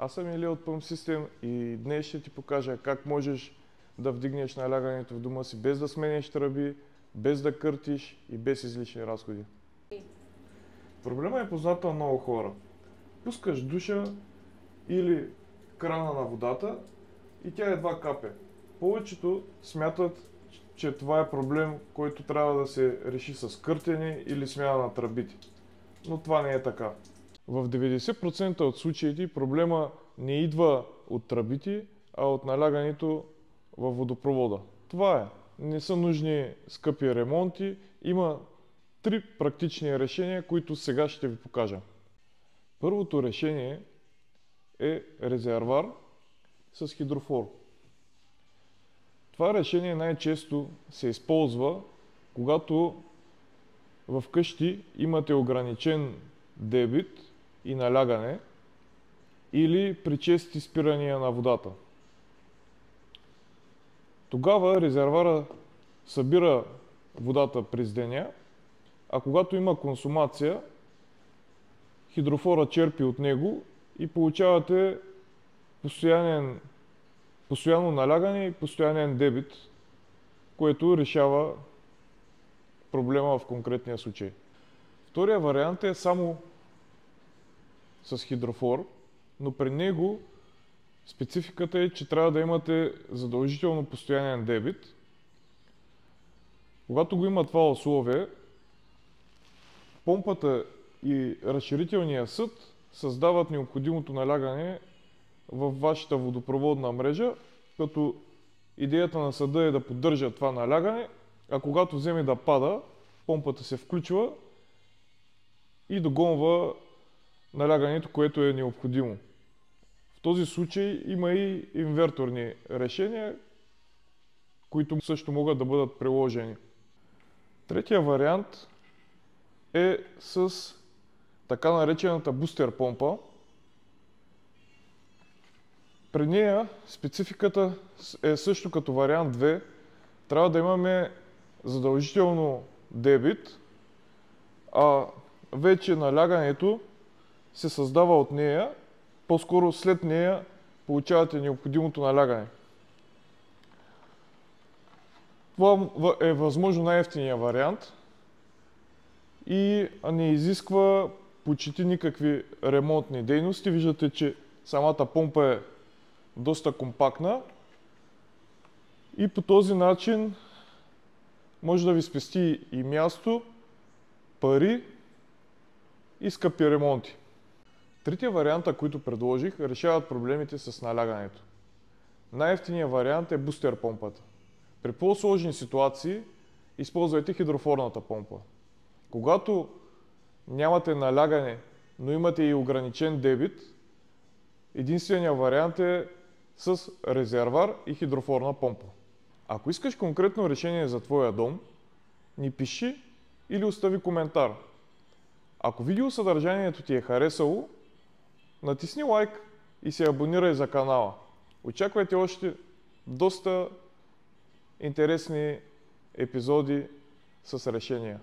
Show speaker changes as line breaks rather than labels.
Аз съм Илия от Pump System и днес ще ти покажа как можеш да вдигнеш налягането в дома си без да сменяш тръби, без да къртиш и без излишни разходи. Проблема е познат на много хора. Пускаш душа или крана на водата и тя едва капе. Повечето смятат, че това е проблем, който трябва да се реши с къртене или смяна на тръбите. Но това не е така. В 90% от случаите проблема не идва от тръбите, а от налягането във водопровода. Това е. Не са нужни скъпи ремонти. Има 3 практични решения, които сега ще ви покажа. Първото решение е резервоар с хидрофор. Това решение най-често се използва, когато в къщи имате ограничен дебит и налягане или при чести спирания на водата. Тогава резервоара събира водата през деня, а когато има консумация, хидрофора черпи от него и получавате постоянно налягане и постоянен дебит, което решава проблема в конкретния случай. Втория вариант е само с хидрофор, но при него спецификата е, че трябва да имате задължително постоянен дебит. Когато го има това условие, помпата и разширителния съд създават необходимото налягане във вашата водопроводна мрежа, като идеята на съда е да поддържа това налягане, а когато вземе да пада, помпата се включва и догонва налягането, което е необходимо. В този случай има и инверторни решения, които също могат да бъдат приложени. Третия вариант е с така наречената бустер помпа. При нея спецификата е също като вариант 2. Трябва да имаме задължително дебит, а вече налягането се създава от нея, по-скоро след нея получавате необходимото налягане. Това е възможно най-евтиния вариант и не изисква почти никакви ремонтни дейности. Виждате, че самата помпа е доста компактна и по този начин може да ви спести и място, пари и скъпи ремонти. Трите варианта, които предложих, решават проблемите с налягането. Най-евтиният вариант е бустер помпата. При по-сложни ситуации използвайте хидрофорната помпа. Когато нямате налягане, но имате и ограничен дебит, единственият вариант е с резервоар и хидрофорна помпа. Ако искаш конкретно решение за твоя дом, ни пиши или остави коментар. Ако видеосъдържанието ти е харесало, натисни лайк и се абонирай за канала. Очаквайте още доста интересни епизоди с решения.